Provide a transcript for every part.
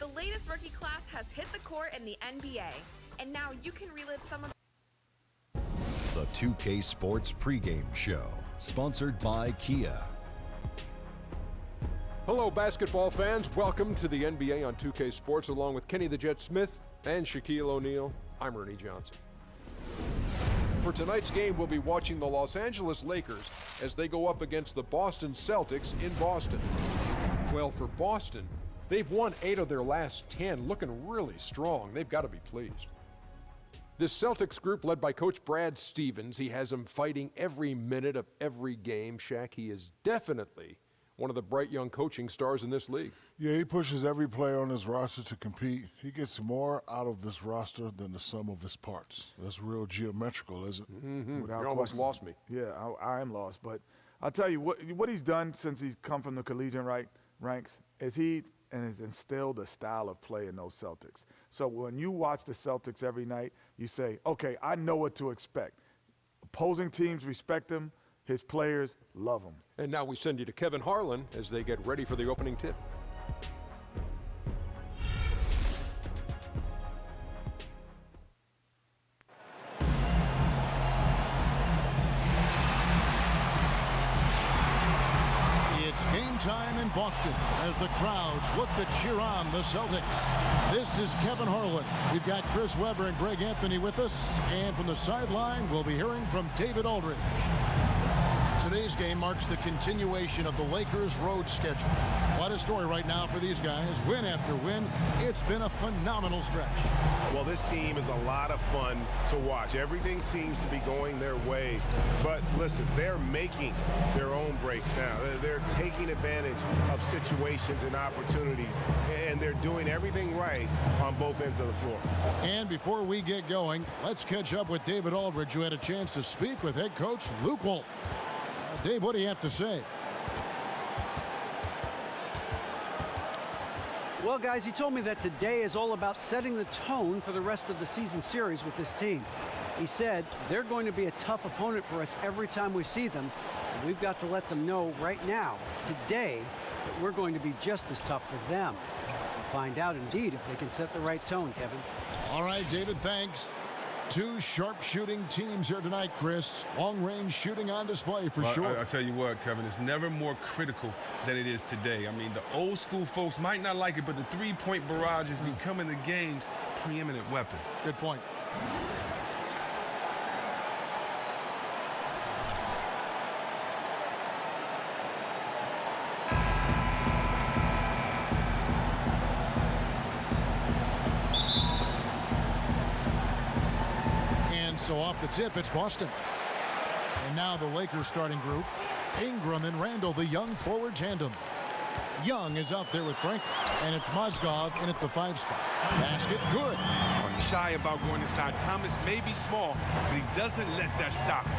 The latest rookie class has hit the court in the NBA, and now you can relive some of the 2K Sports pregame show, sponsored by Kia. Hello, basketball fans. Welcome to the NBA on 2K Sports, along with Kenny the Jet Smith and Shaquille O'Neal. I'm Ernie Johnson. For tonight's game, we'll be watching the Los Angeles Lakers as they go up against the Boston Celtics in Boston. Well, for Boston, they've won 8 of their last 10, looking really strong. They've got to be pleased. This Celtics group, led by Coach Brad Stevens, he has them fighting every minute of every game. Shaq, he is definitely one of the bright young coaching stars in this league. Yeah, he pushes every player on his roster to compete. He gets more out of this roster than the sum of his parts. That's real geometrical, isn't it? Mm-hmm. You almost lost me. Yeah, I am lost. But I'll tell you, what he's done since he's come from the collegiate ranks is he has instilled a style of play in those Celtics. So when you watch the Celtics every night, you say, okay, I know what to expect. Opposing teams respect him. His players love him. And now we send you to Kevin Harlan as they get ready for the opening tip. It's game time in Boston as the crowds look to cheer on the Celtics. This is Kevin Harlan. We've got Chris Webber and Greg Anthony with us. And from the sideline, we'll be hearing from David Aldridge. Today's game marks the continuation of the Lakers' road schedule. What a story right now for these guys. Win after win. It's been a phenomenal stretch. Well, this team is a lot of fun to watch. Everything seems to be going their way. But listen, they're making their own breaks now. They're taking advantage of situations and opportunities, and they're doing everything right on both ends of the floor. And before we get going, let's catch up with David Aldridge, who had a chance to speak with head coach Luke Walton. Dave, what do you have to say? Well, guys, he told me that today is all about setting the tone for the rest of the season series with this team. He said they're going to be a tough opponent for us every time we see them. And we've got to let them know right now, today, that we're going to be just as tough for them. We'll find out, indeed, if they can set the right tone, Kevin. All right, David, thanks. 2 sharp-shooting teams here tonight, Chris. Long-range shooting on display for sure. I'll tell you what, Kevin, it's never more critical than it is today. I mean, the old-school folks might not like it, but the three-point barrage is becoming the game's preeminent weapon. Good point. So off the tip, it's Boston. And now the Lakers starting group. Ingram and Randall, the young forward tandem. Young is out there with Frank, and it's Mozgov in at the 5 spot. Basket, good. I'm shy about going inside. Thomas may be small, but he doesn't let that stop him.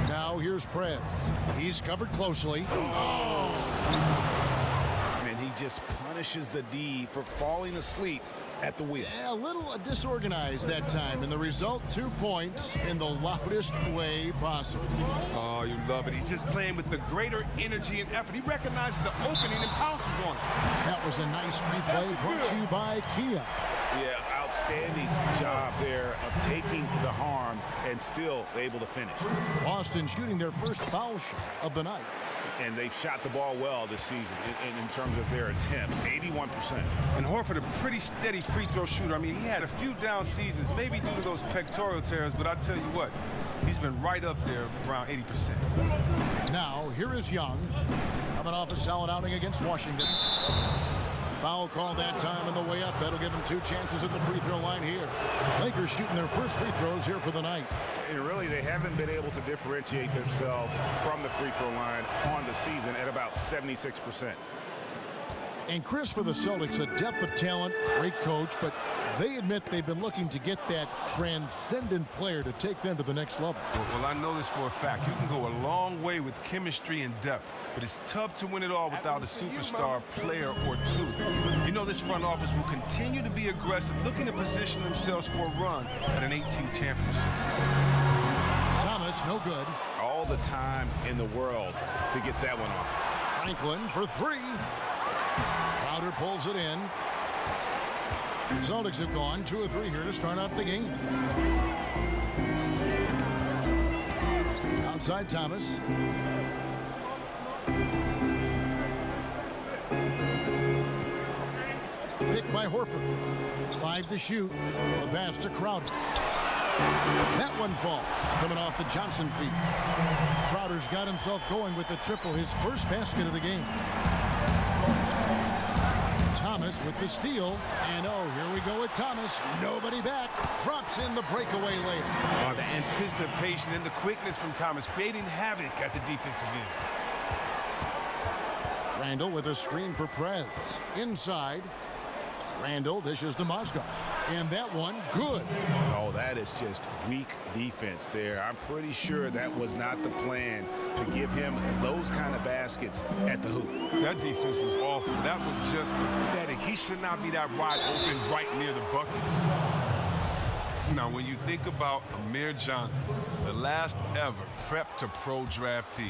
Now here's Prez. He's covered closely. Oh. And he just punishes the D for falling asleep at the wheel. Yeah, a little disorganized that time, and the result, 2 points in the loudest way possible. Oh, you love it. He's just playing with the greater energy and effort. He recognizes the opening and pounces on it. That was a nice replay brought to you by Kia. Yeah, outstanding job there of taking the harm and still able to finish. Boston shooting their first foul shot of the night. and they've shot the ball well this season in terms of their attempts, 81%. And Horford, a pretty steady free throw shooter. I mean, he had a few down seasons, maybe due to those pectoral tears, but I tell you what, he's been right up there around 80%. Now, here is Young, coming off a solid outing against Washington. Foul call that time on the way up. That'll give him 2 chances at the free throw line here. Lakers shooting their first free throws here for the night. And really, they haven't been able to differentiate themselves from the free throw line on the season at about 76%. And Chris, for the Celtics, a depth of talent, great coach, but they admit they've been looking to get that transcendent player to take them to the next level. Well, I know this for a fact. You can go a long way with chemistry and depth, but it's tough to win it all without a superstar player or two. You know this front office will continue to be aggressive, looking to position themselves for a run at an 18 championship. Thomas, no good. All the time in the world to get that one off. Franklin for 3. Crowder pulls it in. The Celtics have gone 2 of 3 here to start out the game. Outside Thomas. Picked by Horford. 5 to shoot. A pass to Crowder. That one falls. Coming off the Johnson feet. Crowder's got himself going with the triple, his first basket of the game. Thomas with the steal, and oh, here we go with Thomas. Nobody back. Drops in the breakaway layup. The anticipation and the quickness from Thomas, creating havoc at the defensive end. Randall with a screen for Prez. Inside. Randall dishes to Mozgov. And that one, good. Oh, that is just weak defense there. I'm pretty sure that was not the plan to give him those kind of baskets at the hoop. That defense was awful. That was just pathetic. He should not be that wide open right near the bucket. Now, when you think about Amir Johnson, the last ever prep to pro draftee.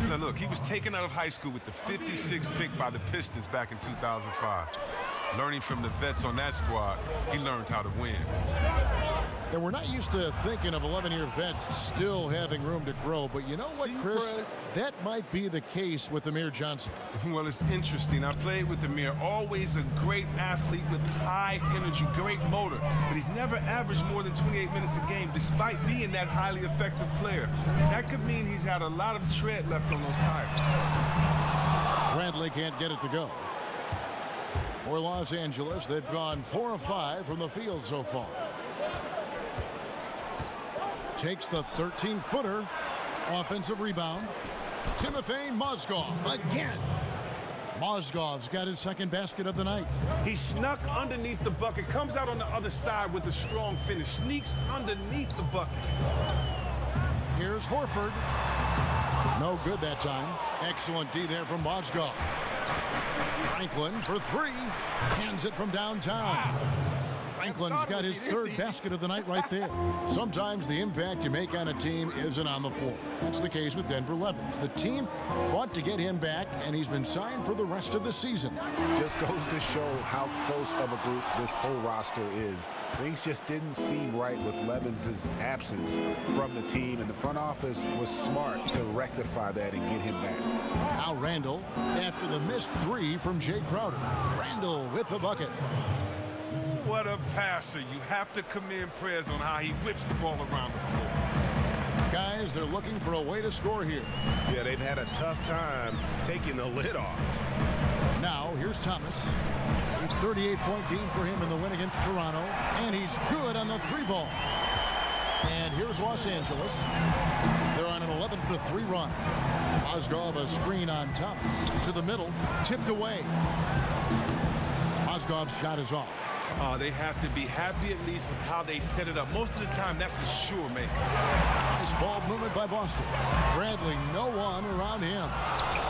Now, look, he was taken out of high school with the 56th pick by the Pistons back in 2005. Learning from the vets on that squad, he learned how to win. And we're not used to thinking of 11-year vets still having room to grow, but you know what, Chris? That might be the case with Amir Johnson. Well, it's interesting. I played with Amir, always a great athlete with high energy, great motor, but he's never averaged more than 28 minutes a game, despite being that highly effective player. That could mean he's had a lot of tread left on those tires. Bradley can't get it to go. For Los Angeles, they've gone 4 of 5 from the field so far. Takes the 13-footer. Offensive rebound. Timofey Mozgov again. Mozgov's got his second basket of the night. He snuck underneath the bucket, comes out on the other side with a strong finish, sneaks underneath the bucket. Here's Horford. No good that time. Excellent D there from Mozgov. Franklin for 3. Hands it from downtown. Franklin's got his third basket of the night right there. Sometimes the impact you make on a team isn't on the floor. That's the case with Denver Levens. The team fought to get him back, and he's been signed for the rest of the season. Just goes to show how close of a group this whole roster is. Things just didn't seem right with Levens' absence from the team, and the front office was smart to rectify that and get him back. Now Randall, after the missed 3 from Jay Crowder. Randall with the bucket. What a passer. You have to commend Prez on how he whips the ball around the floor. Guys, they're looking for a way to score here. Yeah, they've had a tough time taking the lid off. Now, here's Thomas. A 38-point game for him in the win against Toronto. And he's good on the 3-ball. And here's Los Angeles. They're on an 11-3 run. Mozgov a screen on Thomas. To the middle. Tipped away. Mozgov's shot is off. They have to be happy at least with how they set it up. Most of the time, that's a sure make. Nice ball movement by Boston. Bradley, no one around him.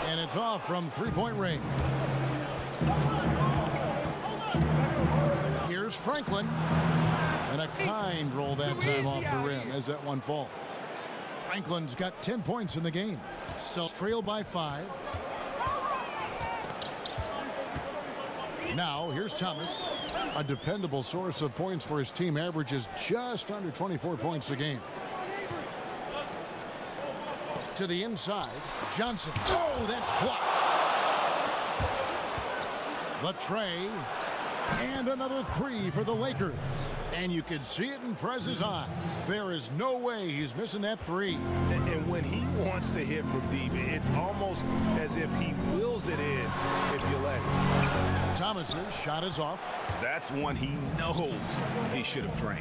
And it's off from 3-point range. Here's Franklin. And a kind roll that time off the rim as that one falls. Franklin's got 10 points in the game. So trailed by 5. Now, here's Thomas. A dependable source of points for his team, averages just under 24 points a game. to the inside. Johnson. Oh, that's blocked. The tray. And another three for the Lakers. And you can see it in Prez's eyes. There is no way he's missing that three. And when he wants to hit from deep, it's almost as if he wills it in if you let him. Thomas's shot is off. That's one he knows he should have drained.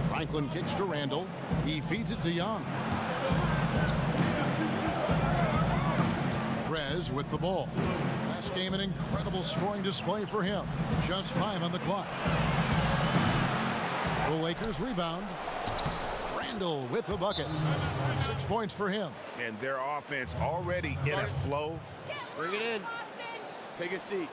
Franklin kicks to Randall. He feeds it to Young. Prez with the ball. Last game, an incredible scoring display for him. Just 5 on the clock. The Lakers rebound. Randall with the bucket. 6 points for him. And their offense already in a flow. Bring it in. Take a seat.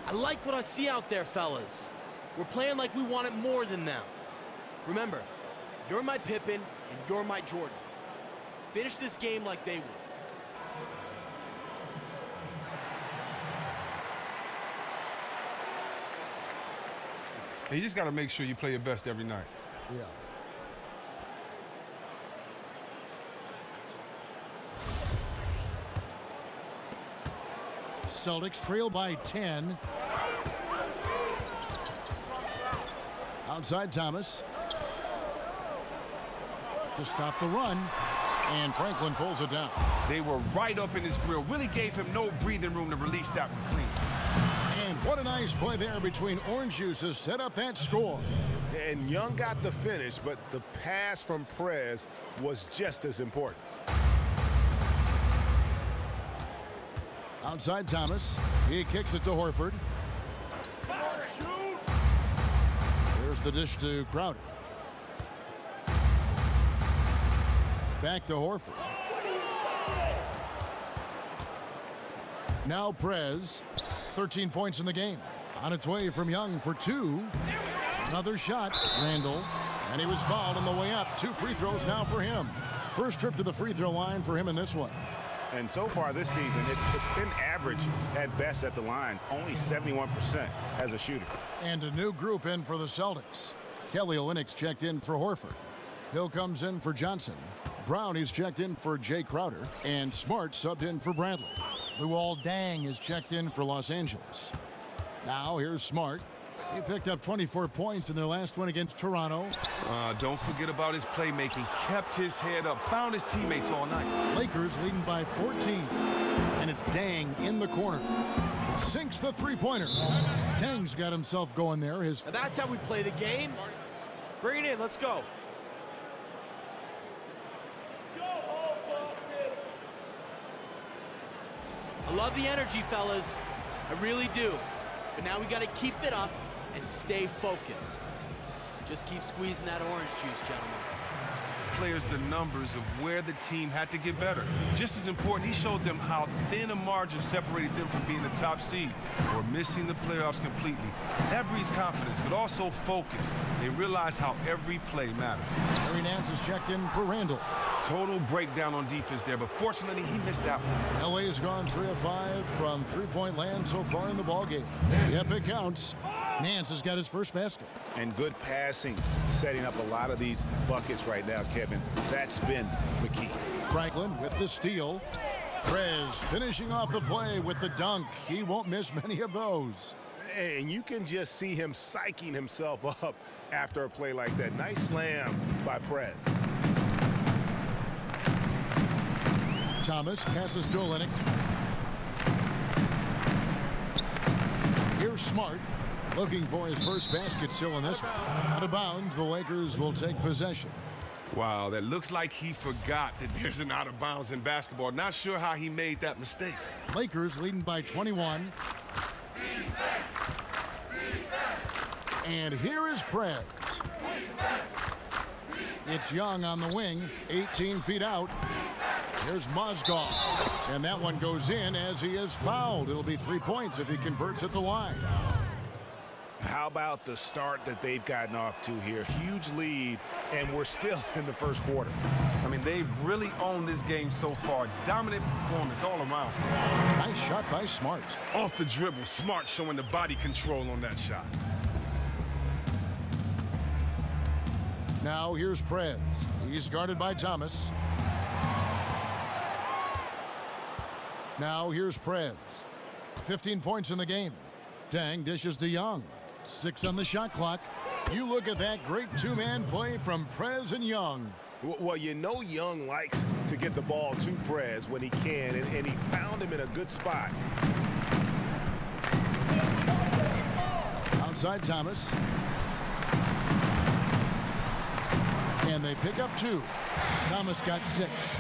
I like what I see out there, fellas. We're playing like we want it more than them. Remember, you're my Pippen and you're my Jordan. Finish this game like they will. You just got to make sure you play your best every night. Yeah. Celtics trail by 10. Outside Thomas. To stop the run. And Franklin pulls it down. They were right up in his grill. Really gave him no breathing room to release that one clean. And what a nice play there between Orange Juice to set up that score. And Young got the finish, but the pass from Prez was just as important. Outside Thomas. He kicks it to Horford. There's the dish to Crowder. Back to Horford. Now Prez. 13 points in the game. On its way from Young for 2. Another shot. Randall. And he was fouled on the way up. 2 free throws now for him. First trip to the free throw line for him in this one. And so far this season, it's been average at best at the line. Only 71% as a shooter. And a new group in for the Celtics. Kelly Olynyk's checked in for Horford. Hill comes in for Johnson. Brown is checked in for Jay Crowder. And Smart subbed in for Bradley. Luol Deng is checked in for Los Angeles. Now here's Smart. He picked up 24 points in their last one against Toronto. Don't forget about his playmaking. Kept his head up. Found his teammates all night. Lakers leading by 14. And it's Deng in the corner. Sinks the three-pointer. Deng's got himself going there. And that's how we play the game. Bring it in. Let's go. I love the energy, fellas. I really do. But now we got to keep it up and stay focused. Just keep squeezing that orange juice, gentlemen. Players the numbers of where the team had to get better. Just as important, he showed them how thin a margin separated them from being the top seed or missing the playoffs completely. That breeds confidence, but also focus. They realize how every play matters. Larry Nance is checked in for Randall. Total breakdown on defense there, but fortunately he missed that one. LA has gone 3 of 5 from three-point land so far in the ballgame. Yep, it counts. Nance has got his first basket. And good passing, setting up a lot of these buckets right now, Kevin. That's been the key. Franklin with the steal. Prez finishing off the play with the dunk. He won't miss many of those. And you can just see him psyching himself up after a play like that. Nice slam by Prez. Thomas passes to Olinick. Here's Smart. Looking for his first basket still in this one. Out of bounds, the Lakers will take possession. Wow, that looks like he forgot that there's an out of bounds in basketball. Not sure how he made that mistake. Lakers leading by 21. And here is Prez. It's Young on the wing, 18 feet out. Here's Mozgov. And that one goes in as he is fouled. It'll be 3 points if he converts at the line. How about the start that they've gotten off to here? Huge lead, and we're still in the first quarter. I mean, they've really owned this game so far. Dominant performance all around. Nice shot by Smart. Off the dribble, Smart showing the body control on that shot. Now here's Prez. He's guarded by Thomas. Now here's Prez. 15 points in the game. Dang dishes to Young. 6 on the shot clock. You look at that great two-man play from Prez and Young. Well, you know Young likes to get the ball to Prez when he can, and he found him in a good spot. Outside Thomas. And they pick up 2. Thomas got 6.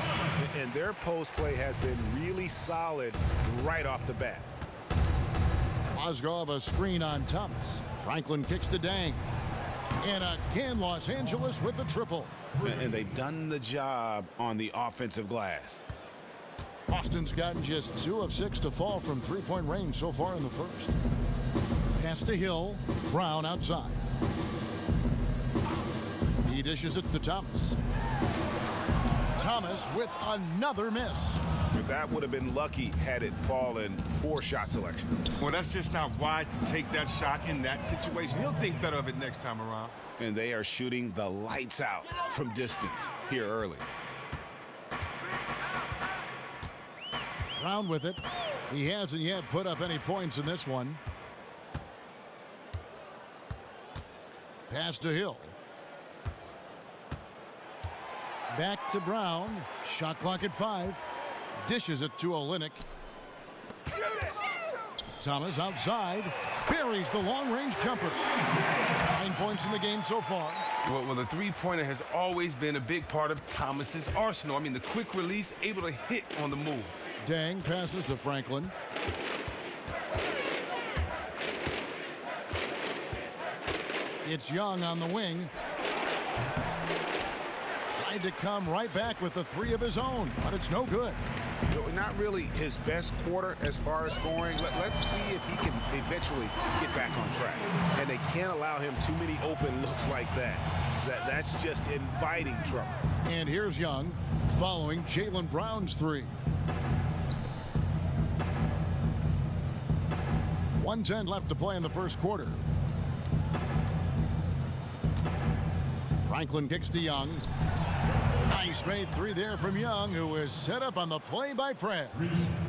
And their post play has been really solid right off the bat. Mozgov a screen on Thomas. Franklin kicks to Dang. And again, Los Angeles with the triple. And they've done the job on the offensive glass. Boston's gotten just 2 of 6 to fall from three-point range so far in the first. Pass to Hill. Brown outside. He dishes it to Thomas. Thomas with another miss. That would have been lucky had it fallen. Poor shot selection. Well, that's just not wise to take that shot in that situation. He'll think better of it next time around. And they are shooting the lights out from distance here early. Brown with it. He hasn't yet put up any points in this one. Pass to Hill. Back to Brown. Shot clock at 5. Dishes it to Olynyk. Thomas outside. Buries the long-range jumper. 9 points in the game so far. Well, the three-pointer has always been a big part of Thomas's arsenal. I mean, the quick release, able to hit on the move. Dang passes to Franklin. It's Young on the wing. Tried to come right back with the 3 of his own, but it's no good. Not really his best quarter as far as scoring. Let's see if he can eventually get back on track. And they can't allow him too many open looks like that. That's just inviting trouble. And here's Young following Jaylen Brown's 3. 1:10 left to play in the first quarter. Franklin kicks to Young. Nice made 3 there from Young, who was set up on the play by Prez.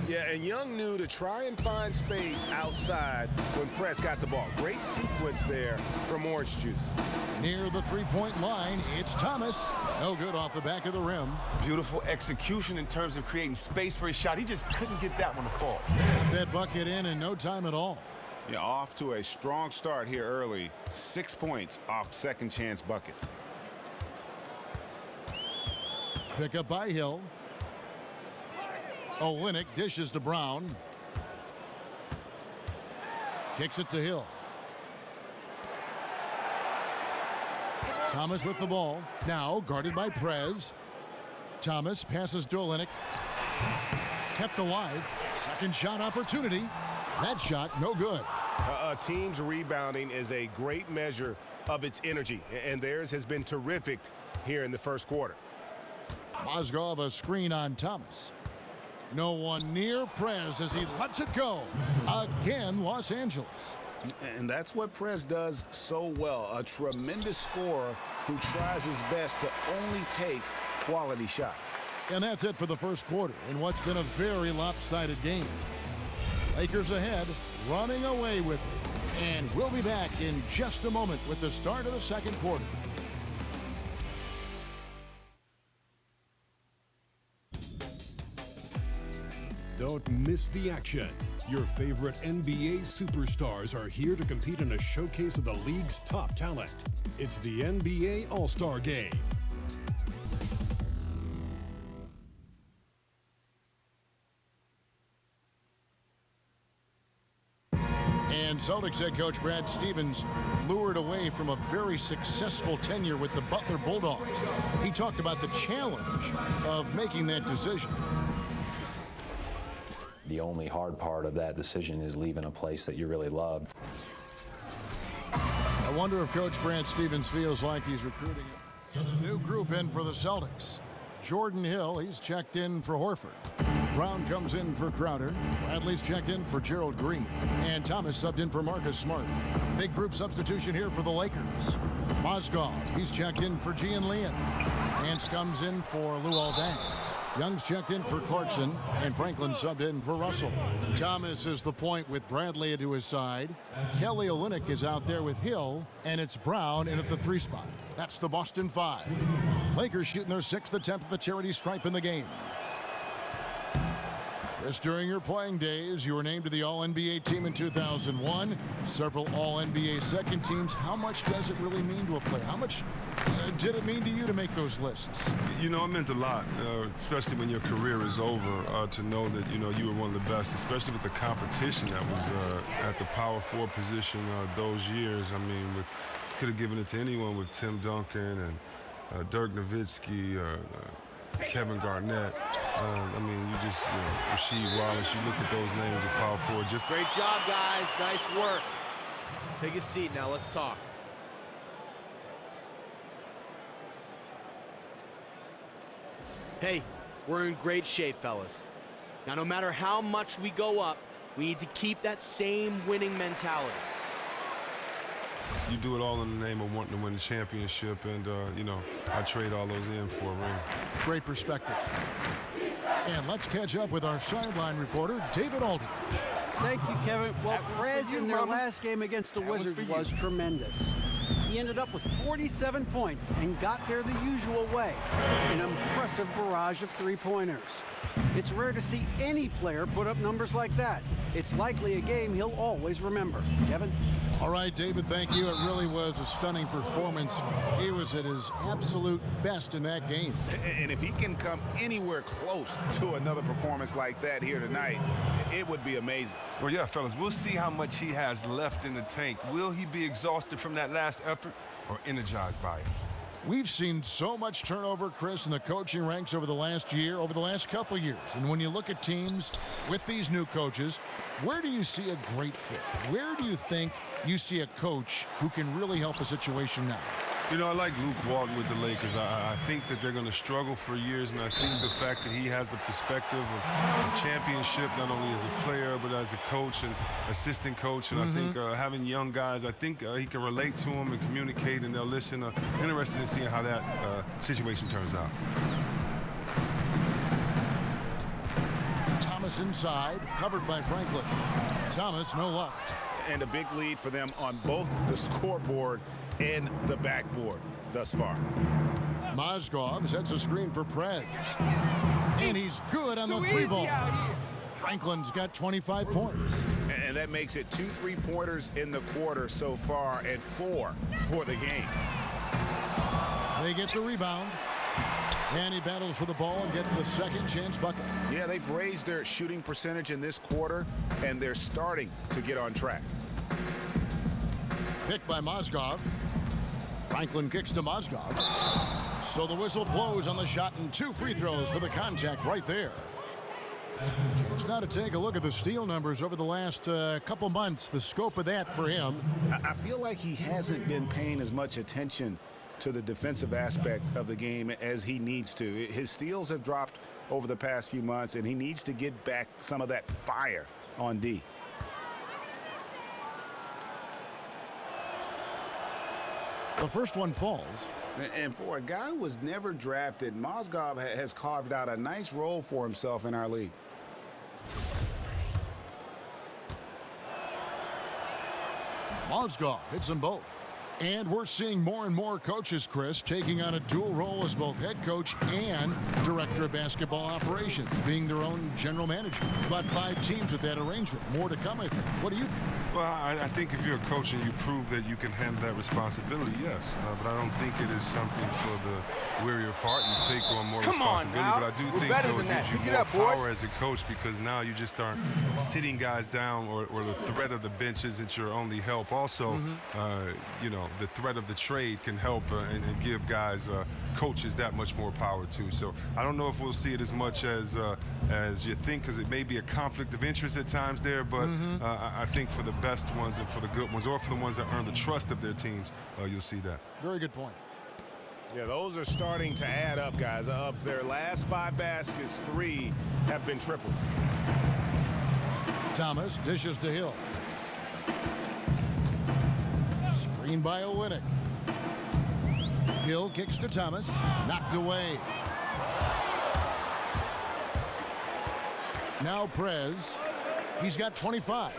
Yeah, and Young knew to try and find space outside when Prez got the ball. Great sequence there from Orange Juice. Near the three-point line, it's Thomas. No good off the back of the rim. Beautiful execution in terms of creating space for his shot. He just couldn't get that one to fall. Put that bucket in no time at all. Yeah, off to a strong start here early. 6 points off second chance buckets. Pick up by Hill. Olynyk dishes to Brown. Kicks it to Hill. Thomas with the ball. Now guarded by Prez. Thomas passes to Olynyk. Kept alive. Second shot opportunity. That shot no good. A team's rebounding is a great measure of its energy, and theirs has been terrific here in the first quarter. Mozgov a screen on Thomas. No one near Prez as he lets it go. Again, Los Angeles. And that's what Prez does so well. A tremendous scorer who tries his best to only take quality shots. And that's it for the first quarter in what's been a very lopsided game. Lakers ahead, running away with it. And we'll be back in just a moment with the start of the second quarter. Don't miss the action. Your favorite NBA superstars are here to compete in a showcase of the league's top talent. It's the NBA All-Star Game. And Celtics head coach Brad Stevens lured away from a very successful tenure with the Butler Bulldogs. He talked about the challenge of making that decision. The only hard part of that decision is leaving a place that you really love. I wonder if Coach Brad Stevens feels like he's recruiting a new group in for the Celtics. Jordan Hill, he's checked in for Horford. Brown comes in for Crowder. Bradley's checked in for Gerald Green. And Thomas subbed in for Marcus Smart. Big group substitution here for the Lakers. Mozgov, he's checked in for Gian Leon. Nance comes in for Luol Deng. Young's checked in for Clarkson, and Franklin subbed in for Russell. Thomas is the point with Bradley to his side. Kelly Olynyk is out there with Hill, and it's Brown in at the 3 spot. That's the Boston 5. Lakers shooting their 6th attempt at the charity stripe in the game. Chris, during your playing days, you were named to the All-NBA team in 2001. Several All-NBA second teams. How much does it really mean to a player? How much did it mean to you to make those lists? You know, it meant a lot, especially when your career is over, to know that, you were one of the best, especially with the competition that was at the power forward position those years. I mean, could have given it to anyone with Tim Duncan and Dirk Nowitzki, Kevin Garnett. I mean, Rasheed Wallace. You look at those names of power forward. Just great job, guys. Nice work. Take a seat now. Let's talk. Hey, we're in great shape, fellas. Now, no matter how much we go up, we need to keep that same winning mentality. You do it all in the name of wanting to win the championship, and, I trade all those in for a ring. Great perspective. And let's catch up with our sideline reporter, David Aldridge. Thank you, Kevin. Well, Prez in their last game against the Wizards was tremendous. He ended up with 47 points and got there the usual way. An impressive barrage of 3-pointers. It's rare to see any player put up numbers like that. It's likely a game he'll always remember. Kevin? All right, David, thank you. It really was a stunning performance. He was at his absolute best in that game. And if he can come anywhere close to another performance like that here tonight, it would be amazing. Well, yeah, fellas, we'll see how much he has left in the tank. Will he be exhausted from that last effort or energized by it? We've seen so much turnover, Chris, in the coaching ranks over the last year, over the last couple of years. And when you look at teams with these new coaches, where do you see a great fit? Where do you think you see a coach who can really help a situation now? I like Luke Walton with the Lakers. I think that they're going to struggle for years, and I think the fact that he has the perspective of championship, not only as a player, but as a coach and assistant coach, and I think having young guys, I think he can relate to them and communicate, and they'll listen. Interested in seeing how that situation turns out. Thomas inside, covered by Franklin. Thomas, no luck. And a big lead for them on both the scoreboard and the backboard thus far. Mozgov sets a screen for Prez. And he's good on the 3-ball. Franklin's got 25 points. And that makes it 2 3-pointers in the quarter so far and 4 for the game. They get the rebound. And he battles for the ball and gets the second chance bucket. Yeah, they've raised their shooting percentage in this quarter, and they're starting to get on track. Picked by Mozgov. Franklin kicks to Mozgov. So the whistle blows on the shot and 2 free throws for the contact right there. It's now to take a look at the steal numbers over the last couple months, the scope of that for him. I feel like he hasn't been paying as much attention to the defensive aspect of the game as he needs to. His steals have dropped over the past few months, and he needs to get back some of that fire on D. The first one falls. And for a guy who was never drafted, Mozgov has carved out a nice role for himself in our league. Mozgov hits them both. And we're seeing more and more coaches, Chris, taking on a dual role as both head coach and director of basketball operations, being their own general manager. About 5 teams with that arrangement. More to come, I think. What do you think? Well, I think if you're a coach and you prove that you can handle that responsibility, yes. But I don't think it is something for the weary of heart and take on more responsibility. But I do think it gives you more power as a coach, because now you just aren't sitting guys down, or the threat of the bench isn't your only help. Also, the threat of the trade can help and give guys, coaches that much more power too. So I don't know if we'll see it as much as you think, because it may be a conflict of interest at times there, but I think for the best ones and for the good ones, or for the ones that earn the trust of their teams, you'll see that. Very good point. Yeah, those are starting to add up, guys. Of their last 5 baskets, 3 have been tripled. Thomas dishes to Hill. Screen by Olynyk. Hill kicks to Thomas. Knocked away. Now Prez. He's got 25.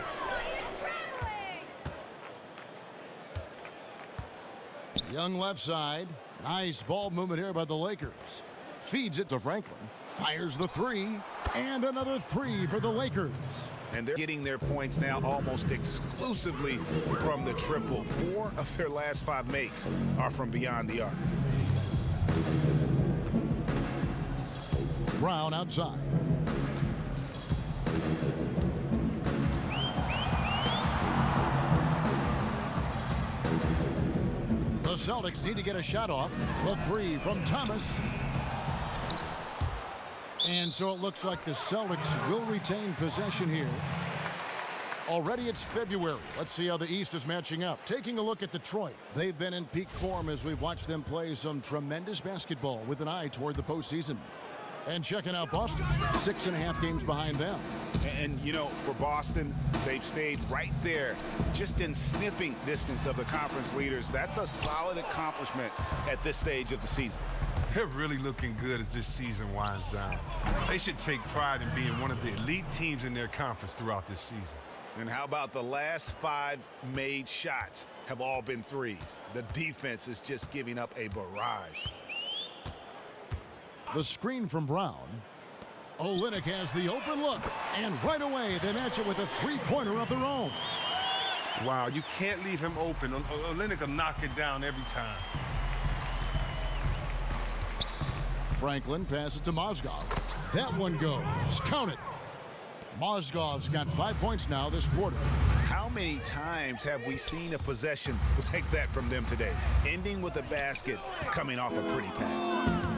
Young left side. Nice ball movement here by the Lakers. Feeds it to Franklin. Fires the 3. And another 3 for the Lakers. And they're getting their points now almost exclusively from the triple. 4 of their last 5 makes are from beyond the arc. Brown outside. The Celtics need to get a shot off. The 3 from Thomas. And so it looks like the Celtics will retain possession here. Already it's February. Let's see how the East is matching up. Taking a look at Detroit. They've been in peak form as we've watched them play some tremendous basketball with an eye toward the postseason. And checking out Boston, 6.5 games behind them. And, you know, for Boston, they've stayed right there, just in sniffing distance of the conference leaders. That's a solid accomplishment at this stage of the season. They're really looking good as this season winds down. They should take pride in being one of the elite teams in their conference throughout this season. And how about the last 5 made shots have all been threes? The defense is just giving up a barrage. The screen from Brown. Olynyk has the open look, and right away they match it with a 3-pointer of their own. Wow, you can't leave him open. Olynyk will knock it down every time. Franklin passes to Mozgov. That one goes. Count it. Mozgov's got 5 points now this quarter. How many times have we seen a possession like that from them today? Ending with a basket, coming off a pretty pass.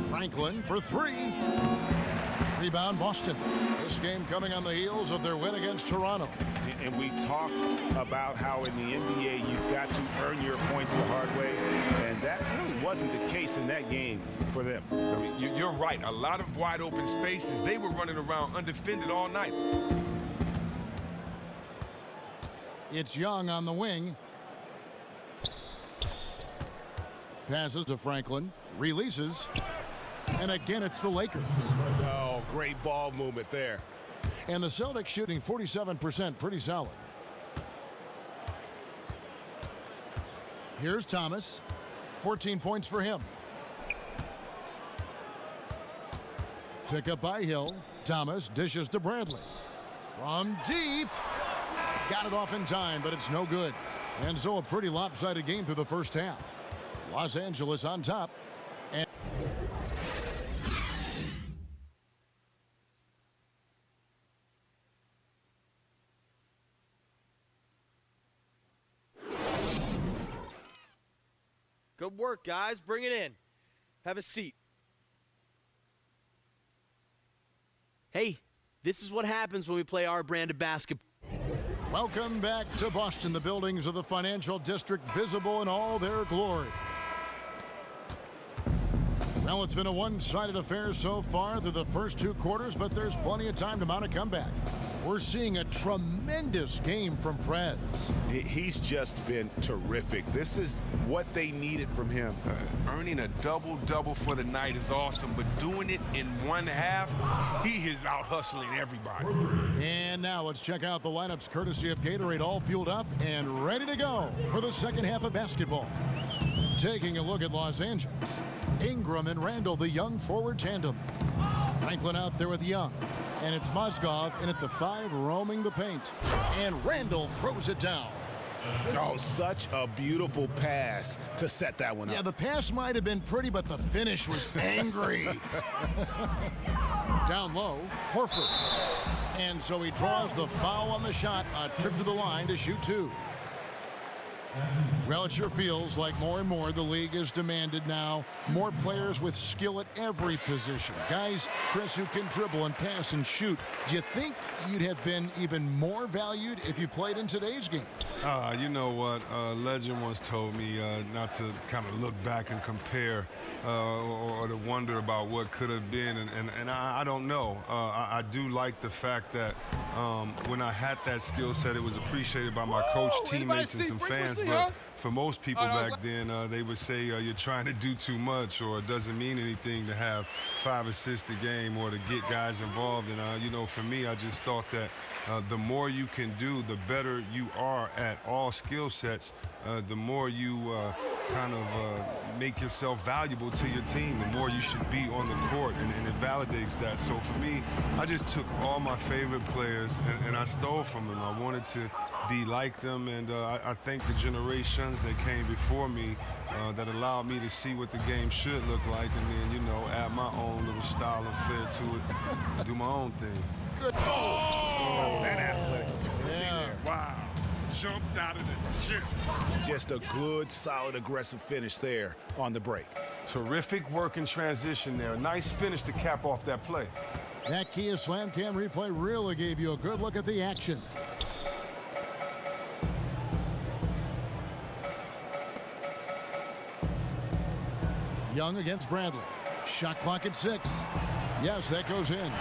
Franklin for 3. Rebound Boston. This game coming on the heels of their win against Toronto. And we've talked about how in the NBA you've got to earn your points the hard way, and that really wasn't the case in that game for them. I mean, you're right. A lot of wide open spaces. They were running around undefended all night. It's Young on the wing. Passes to Franklin. Releases. And again, it's the Lakers. Oh, great ball movement there. And the Celtics shooting 47%, pretty solid. Here's Thomas. 14 points for him. Pick up by Hill. Thomas dishes to Bradley. From deep. Got it off in time, but it's no good. And so a pretty lopsided game through the first half. Los Angeles on top. And Good work, guys. Bring it in. Have a seat. Hey, this is what happens when we play our brand of basketball. welcome back to Boston, the buildings of the financial district visible in all their glory. Well, it's been a one-sided affair so far through the first 2 quarters, but there's plenty of time to mount a comeback. We're seeing a tremendous game from Prez. He's just been terrific. This is what they needed from him. Earning a double-double for the night is awesome, but doing it in one half, he is out hustling everybody. And now let's check out the lineups courtesy of Gatorade, all fueled up and ready to go for the second half of basketball. Taking a look at Los Angeles. Ingram and Randall, the young forward tandem. Franklin out there with Young. And it's Mozgov in at the 5, roaming the paint. And Randall throws it down. Oh, such a beautiful pass to set that one up. Yeah, the pass might have been pretty, but the finish was angry. Down low, Horford. And so he draws the foul on the shot. A trip to the line to shoot 2. Well, it sure feels like more and more the league is demanded now. More players with skill at every position. Guys, Chris, who can dribble and pass and shoot. Do you think you'd have been even more valued if you played in today's game? You know what? A legend once told me not to kind of look back and compare or to wonder about what could have been. And I don't know. I do like the fact that when I had that skill set, it was appreciated by my coach, teammates, and some fans. But for most people back then, they would say you're trying to do too much, or it doesn't mean anything to have 5 assists a game or to get guys involved. And, you know, for me, I just thought that the more you can do, the better you are at all skill sets, the more you kind of make yourself valuable to your team, the more you should be on the court, and it validates that. So for me, I just took all my favorite players and I stole from them. I wanted to be like them, and I thank the generations that came before me that allowed me to see what the game should look like, and then, you know, add my own little style and flair to it, do my own thing. Good. That athletic. Yeah. Wow. Jumped out of the gym. Just a good, solid, aggressive finish there on the break. Terrific work in transition there. A nice finish to cap off that play. That Kia Slam Cam replay really gave you a good look at the action. Young against Bradley. Shot clock at 6. Yes, that goes in.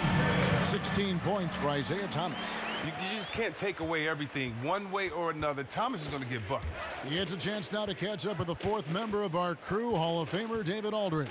16 points for Isaiah Thomas. You just can't take away everything one way or another. Thomas is going to get buckets. He gets a chance now to catch up with the 4th member of our crew, Hall of Famer David Aldridge.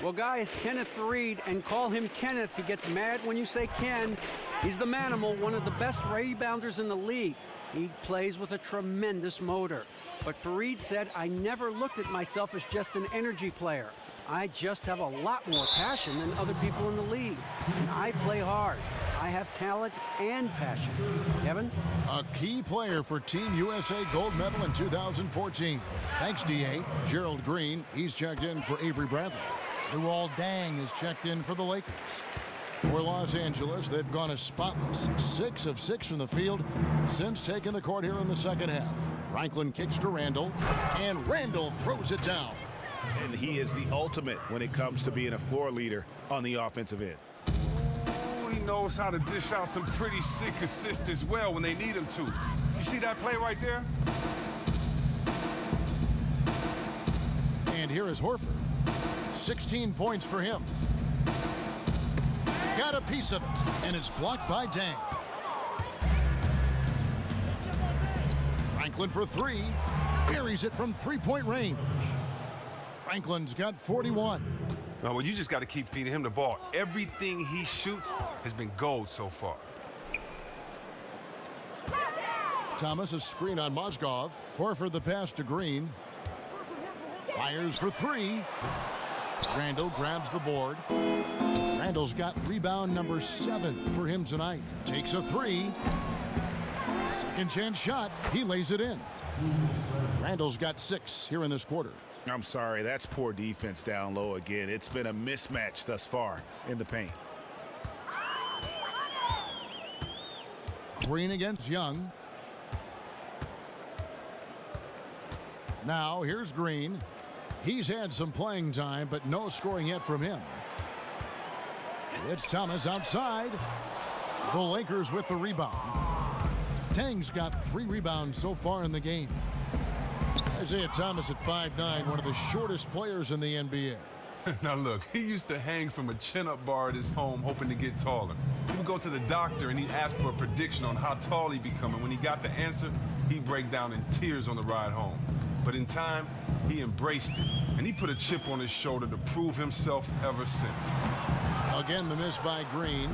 Well, guys, Kenneth Fareed, and call him Kenneth. He gets mad when you say Ken. He's the manimal, one of the best rebounders in the league. He plays with a tremendous motor. But Fareed said, I never looked at myself as just an energy player. I just have a lot more passion than other people in the league. And I play hard. I have talent and passion. Kevin? A key player for Team USA gold medal in 2014. Thanks, D.A. Gerald Green, he's checked in for Avery Bradley. Luol Deng is checked in for the Lakers. For Los Angeles, they've gone as spotless. 6 of 6 from the field since taking the court here in the second half. Franklin kicks to Randall, and Randall throws it down. And he is the ultimate when it comes to being a floor leader on the offensive end. Ooh, he knows how to dish out some pretty sick assists as well when they need him to. You see that play right there? And here is Horford. 16 points for him. Got a piece of it, and it's blocked by Deng. Franklin for 3. Buries it from 3-point range. Franklin's got 41. No, well, you just got to keep feeding him the ball. Everything he shoots has been gold so far. Thomas a screen on Mozgov. Horford the pass to Green. Fires for 3. Randall grabs the board. Randall's got rebound number 7 for him tonight. Takes a 3. Second chance shot. He lays it in. Randall's got 6 here in this quarter. I'm sorry, that's poor defense down low again. It's been a mismatch thus far in the paint. Green against Young. Now here's Green. He's had some playing time, but no scoring yet from him. It's Thomas outside. The Lakers with the rebound. Tang's got 3 rebounds so far in the game. Isaiah Thomas at 5'9", one of the shortest players in the NBA. Now look, he used to hang from a chin-up bar at his home hoping to get taller. He would go to the doctor and he'd ask for a prediction on how tall he'd become, and when he got the answer, he'd break down in tears on the ride home. But in time, he embraced it, and he put a chip on his shoulder to prove himself ever since. Again, the miss by Green.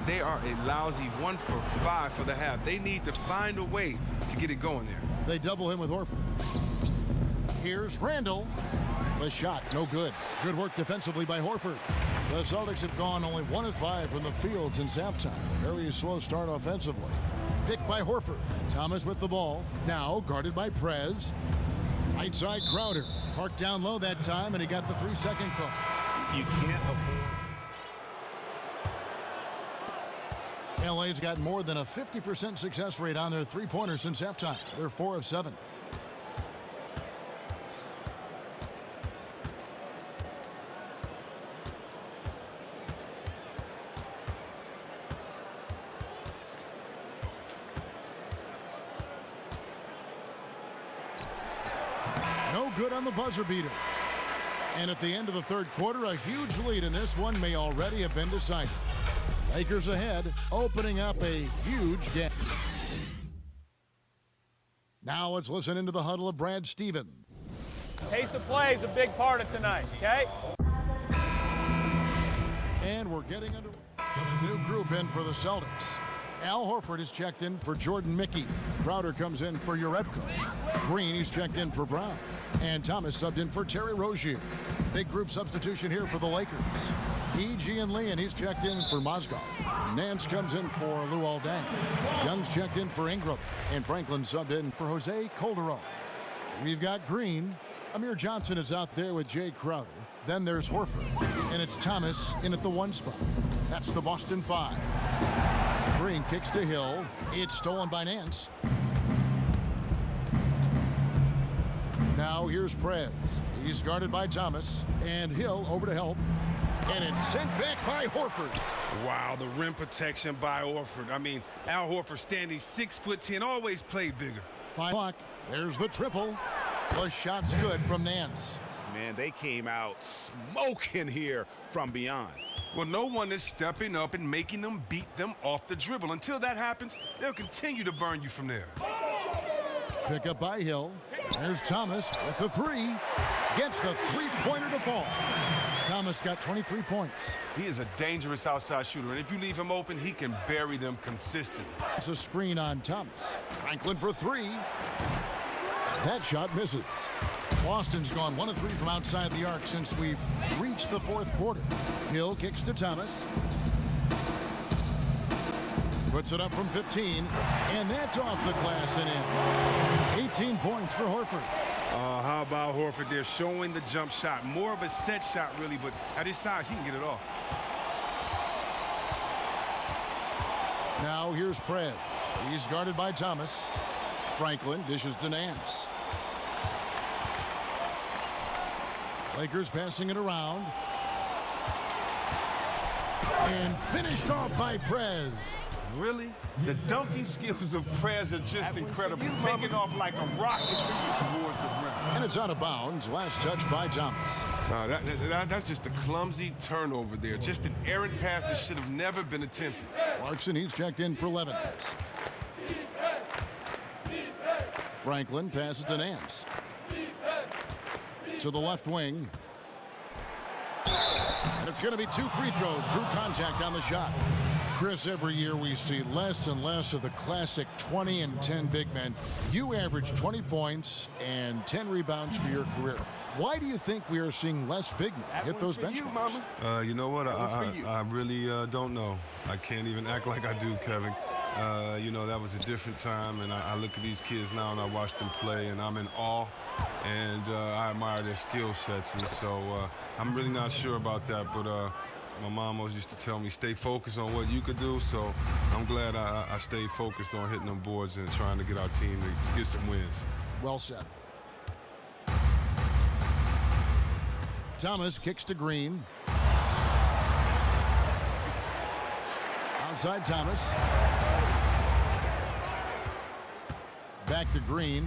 They are a lousy 1 for 5 for the half. They need to find a way to get it going there. They double him with Horford. Here's Randall. The shot, no good. Good work defensively by Horford. The Celtics have gone only 1 of 5 from the field since halftime. Very slow start offensively. Picked by Horford. Thomas with the ball. Now guarded by Prez. Right side Crowder. Parked down low that time, and he got the 3-second call. You can't afford. LA's got more than a 50% success rate on their three-pointers since halftime. They're 4 of 7. no good on the buzzer beater. And at the end of the third quarter, a huge lead in this one may already have been decided. Lakers ahead, opening up a huge gap. Now let's listen into the huddle of Brad Stevens. Pace of play is a big part of tonight, okay? And we're getting under new group in for the Celtics. Al Horford is checked in for Jordan Mickey. Crowder comes in for Urebko. Green is checked in for Brown. And Thomas subbed in for Terry Rozier. Big group substitution here for the Lakers. E.G. and Lee, and he's checked in for Mozgov. Nance comes in for Luol Deng. Young's checked in for Ingram. And Franklin subbed in for Jose Calderon. We've got Green. Amir Johnson is out there with Jay Crowder. Then there's Horford. And it's Thomas in at the 1 spot. That's the Boston 5. Green kicks to Hill. It's stolen by Nance. Now here's Prez. He's guarded by Thomas. And Hill over to help. And it's sent back by Horford. Wow, the rim protection by Horford. I mean, Al Horford standing 6'10", always played bigger. 5 o'clock. There's the triple. The shot's good from Nance. Man, they came out smoking here from beyond. Well, no one is stepping up and making them beat them off the dribble. Until that happens, they'll continue to burn you from there. Pick up by Hill. There's Thomas with the 3. Gets the 3-pointer to fall. Thomas got 23 points. He is a dangerous outside shooter, and if you leave him open, he can bury them consistently. It's a screen on Thomas. Franklin for 3. That shot misses. Boston's gone 1 of 3 from outside the arc since we've reached the 4th quarter. Hill kicks to Thomas. Puts it up from 15, and that's off the glass and in. 18 points for Horford. How about Horford there showing the jump shot? More of a set shot, really, but at his size, he can get it off. Now here's Prez. He's guarded by Thomas. Franklin dishes to Nance. Lakers passing it around. And finished off by Prez. Really? The dunking skills of Prez are just incredible. Taking off like a rocket towards the rim. And it's out of bounds. Last touch by Thomas. That's just a clumsy turnover there. Just an errant pass that should have never been attempted. Clarkson, he's checked in for Levin. Franklin passes to Nance. To the left wing. And it's going to be 2 free throws. Drew contact on the shot. Chris, every year we see less and less of the classic 20 and 10 big men. You average 20 points and 10 rebounds for your career. Why do you think we are seeing less big men hit those benchmarks? You know what? I really don't know. I can't even act like I do, Kevin. You know, that was a different time, and I look at these kids now and I watch them play, and I'm in awe, and I admire their skill sets, and so I'm really not sure about that, but my mom always used to tell me, stay focused on what you could do, so I'm glad I stayed focused on hitting them boards and trying to get our team to get some wins. Well said. Thomas kicks to Green. Outside Thomas. Back to Green.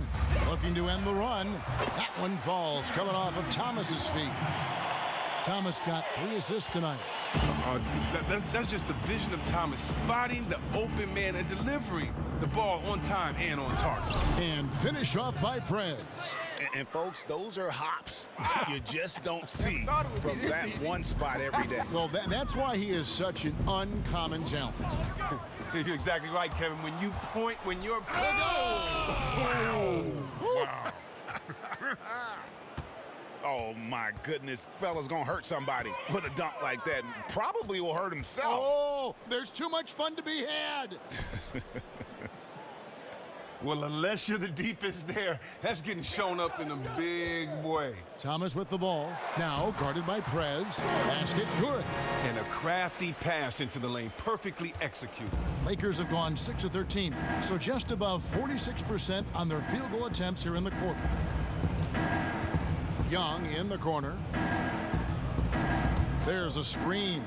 Looking to end the run. That one falls, coming off of Thomas's feet. Thomas got 3 assists tonight. That's just the vision of Thomas, spotting the open man and delivering the ball on time and on target. And finish off by Prez. And folks, those are hops you just don't see from that one spot every day. Well, that's why he is such an uncommon talent. You're exactly right, Kevin. When you point, when you're... Oh! Wow. Oh, my goodness. Fella's going to hurt somebody with a dunk like that. Probably will hurt himself. Oh, there's too much fun to be had. Well, unless you're the defense there, that's getting shown up in a big way. Thomas with the ball. Now guarded by Prez. Basket good. And a crafty pass into the lane, perfectly executed. Lakers have gone 6 of 13, so just above 46% on their field goal attempts here in the quarter. Young in the corner. There's a screen.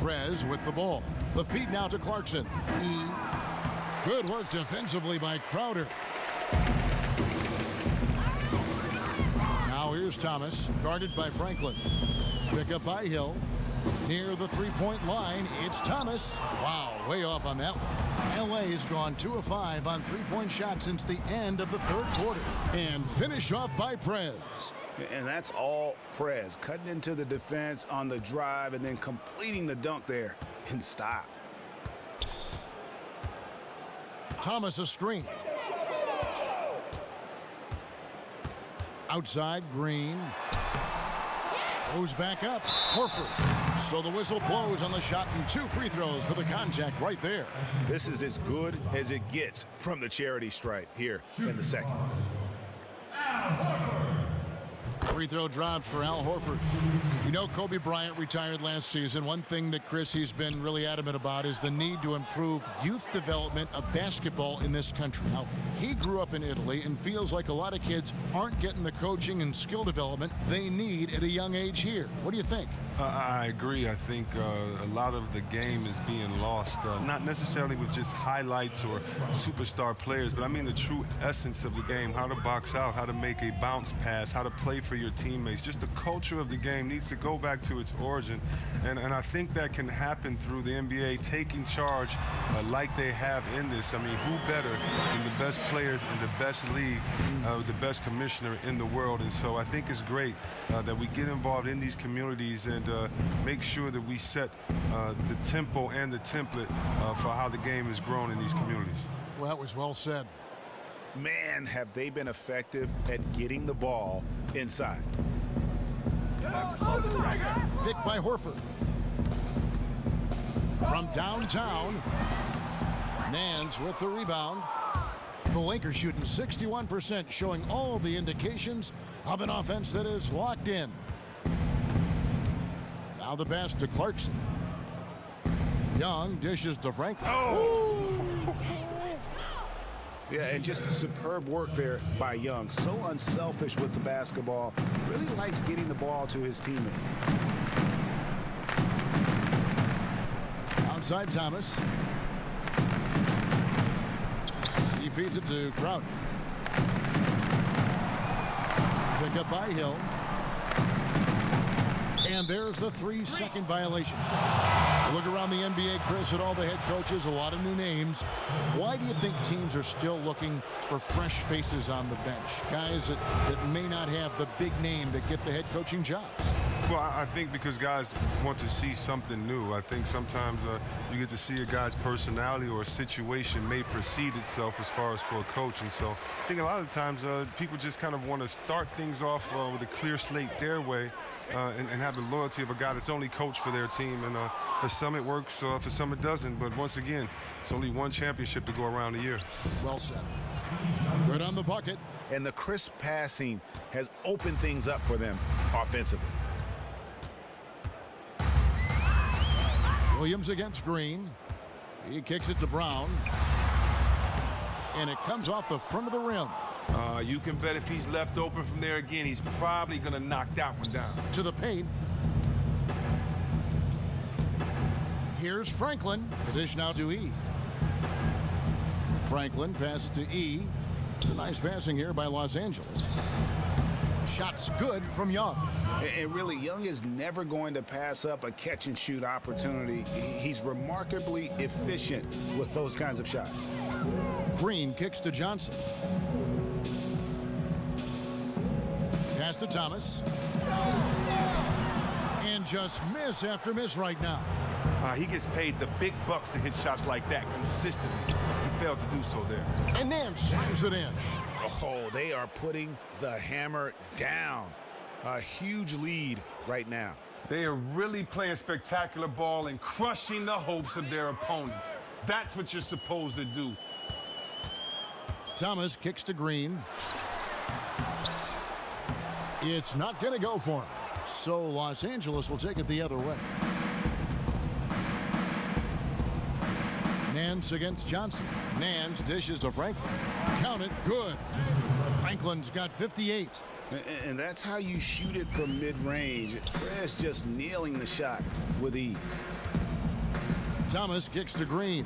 Prez with the ball. The feed now to Clarkson. Good work defensively by Crowder. Here's Thomas, guarded by Franklin. Pick up by Hill. Near the three-point line, it's Thomas. Wow, way off on that one. LA has gone 2 of 5 on three-point shots since the end of the third quarter. And finished off by Prez. And that's all Prez, cutting into the defense on the drive and then completing the dunk there in style. Thomas a screen. Outside, Green. Goes back up. Horford. So the whistle blows on the shot and 2 free throws for the contact right there. This is as good as it gets from the charity stripe here in the second. Free throw dropped for Al Horford. You know, Kobe Bryant retired last season. One thing that he's been really adamant about is the need to improve youth development of basketball in this country. Now, he grew up in Italy and feels like a lot of kids aren't getting the coaching and skill development they need at a young age here. What do you think? I agree. I think a lot of the game is being lost, not necessarily with just highlights or superstar players, but I mean the true essence of the game, how to box out, how to make a bounce pass, how to play for your teammates. Just the culture of the game needs to go back to its origin, and I think that can happen through the NBA taking charge like they have in this. I mean, who better than the best players in the best league, the best commissioner in the world? And so I think it's great that we get involved in these communities and make sure that we set the tempo and the template for how the game is grown in these communities. Well, that was well said. Man, have they been effective at getting the ball inside. Picked by Horford. From downtown, Nance with the rebound. The Lakers shooting 61%, showing all the indications of an offense that is locked in. Now the pass to Clarkson. Young dishes to Franklin. Oh! Yeah, and just superb work there by Young. So unselfish with the basketball. Really likes getting the ball to his teammate. Outside Thomas. He feeds it to Crowder. Pick up by Hill. And there's the 3-second violation. Look around the NBA, Chris, at all the head coaches, a lot of new names. Why do you think teams are still looking for fresh faces on the bench? Guys that may not have the big name that get the head coaching jobs. Well, I think because guys want to see something new. I think sometimes you get to see a guy's personality or a situation may precede itself as far as for a coach. And so I think a lot of times people just kind of want to start things off with a clear slate their way and have the loyalty of a guy that's only coached for their team. And for some it works, for some it doesn't. But once again, it's only one championship to go around a year. Well said. Good on the bucket. And the crisp passing has opened things up for them offensively. Williams against Green. He kicks it to Brown. And it comes off the front of the rim. You can bet if he's left open from there again, he's probably going to knock that one down. To the paint. Here's Franklin. The dish now to E. Franklin passes to E. It's a nice passing here by Los Angeles. Shots good from Young. And really, Young is never going to pass up a catch-and-shoot opportunity. He's remarkably efficient with those kinds of shots. Green kicks to Johnson. Pass to Thomas. And just miss after miss right now. He gets paid the big bucks to hit shots like that consistently. He failed to do so there. And then slams it in. Oh, they are putting the hammer down. A huge lead right now. They are really playing spectacular ball and crushing the hopes of their opponents. That's what you're supposed to do. Thomas kicks to Green. It's not going to go for him. So Los Angeles will take it the other way. Nance against Johnson. Nance dishes to Franklin. Count it, good. Franklin's got 58. And that's how you shoot it from mid-range. Prez just nailing the shot with ease. Thomas kicks to Green.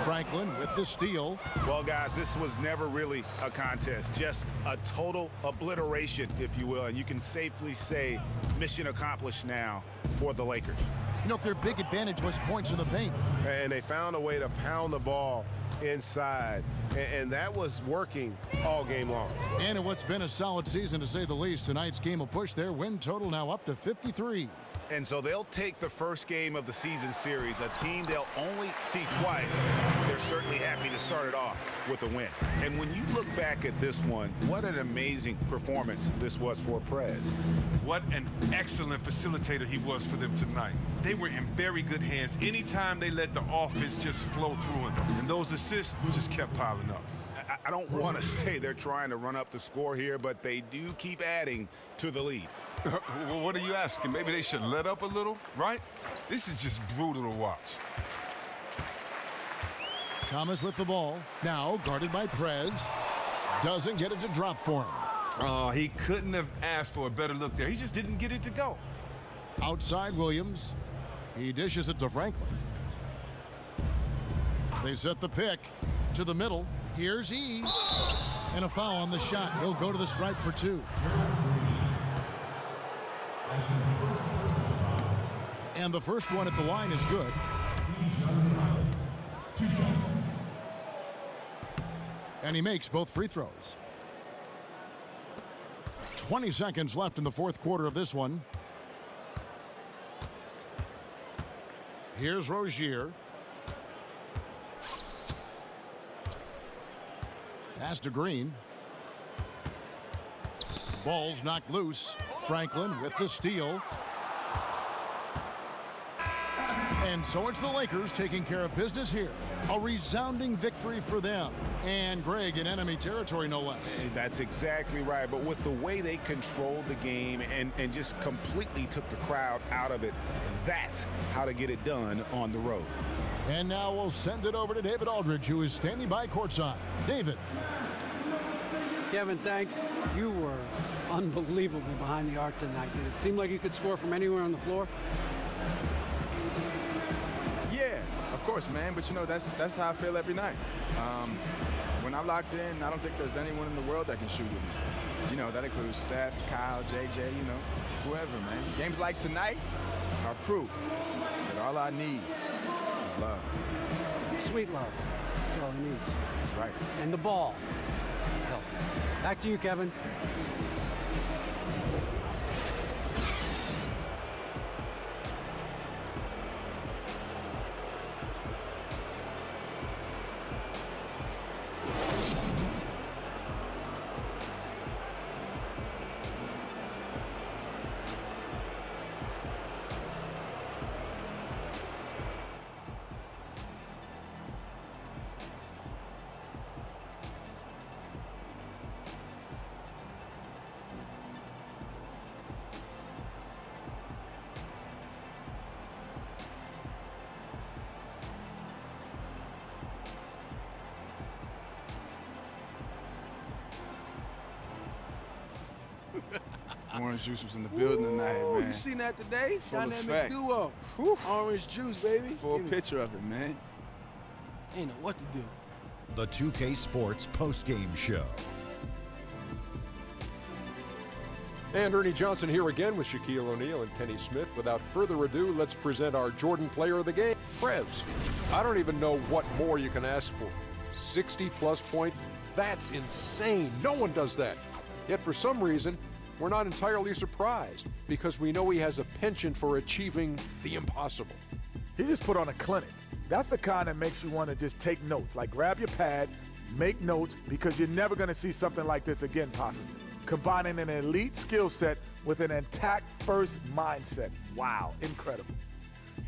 Franklin with the steal. Well, guys, this was never really a contest, just a total obliteration, if you will, and you can safely say mission accomplished now for the Lakers. You know, their big advantage was points in the paint. And they found a way to pound the ball inside, and that was working all game long. And in what's been a solid season, to say the least, tonight's game will push their win total now up to 53. And so they'll take the first game of the season series, a team they'll only see twice. They're certainly happy to start it off with a win. And when you look back at this one, what an amazing performance this was for Prez. What an excellent facilitator he was for them tonight. They were in very good hands anytime they let the offense just flow through them. And those assists just kept piling up. I don't want to say they're trying to run up the score here, but they do keep adding to the lead. Well, what are you asking? Maybe they should let up a little, right? This is just brutal to watch. Thomas with the ball. Now guarded by Prez. Doesn't get it to drop for him. Oh, he couldn't have asked for a better look there. He just didn't get it to go. Outside Williams. He dishes it to Franklin. They set the pick to the middle. Here's E. And a foul on the shot. He'll go to the stripe for 2. And the first one at the line is good. And he makes both free throws. 20 seconds left in the fourth quarter of this one. Here's Rozier. Pass to Green. Ball's knocked loose. Franklin with the steal. And so it's the Lakers taking care of business here. A resounding victory for them. And Greg in enemy territory, no less. That's exactly right. But with the way they controlled the game and just completely took the crowd out of it, that's how to get it done on the road. And now we'll send it over to David Aldridge, who is standing by courtside. David. Kevin, thanks. You were unbelievable behind the arc tonight. Did it seem like you could score from anywhere on the floor? Yeah, of course, man. But, you know, that's how I feel every night. When I'm locked in, I don't think there's anyone in the world that can shoot with me. You know, that includes Steph, Kyle, JJ, you know, whoever, man. Games like tonight are proof that all I need is love. Sweet love. That's all he needs. That's right. And the ball. Let's help. Back to you, Kevin. Orange juice was in the building tonight, man. You seen that today? Full Dynamic effect. duo. Orange juice, baby. Full picture of it, man. Ain't know what to do. The 2K Sports postgame show. And Ernie Johnson here again with Shaquille O'Neal and Kenny Smith. Without further ado, let's present our Jordan Player of the Game, Prez. I don't even know what more you can ask for. 60-plus points? That's insane. No one does that. Yet for some reason, we're not entirely surprised because we know he has a penchant for achieving the impossible. He just put on a clinic. That's the kind that makes you want to just take notes. Like grab your pad, make notes, because you're never going to see something like this again possibly. Combining an elite skill set with an attack first mindset. Wow, incredible.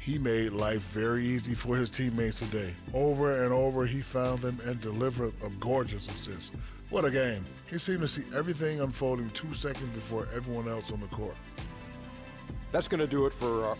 He made life very easy for his teammates today. Over and over, he found them and delivered a gorgeous assist. What a game. He seemed to see everything unfolding 2 seconds before everyone else on the court. That's going to do it for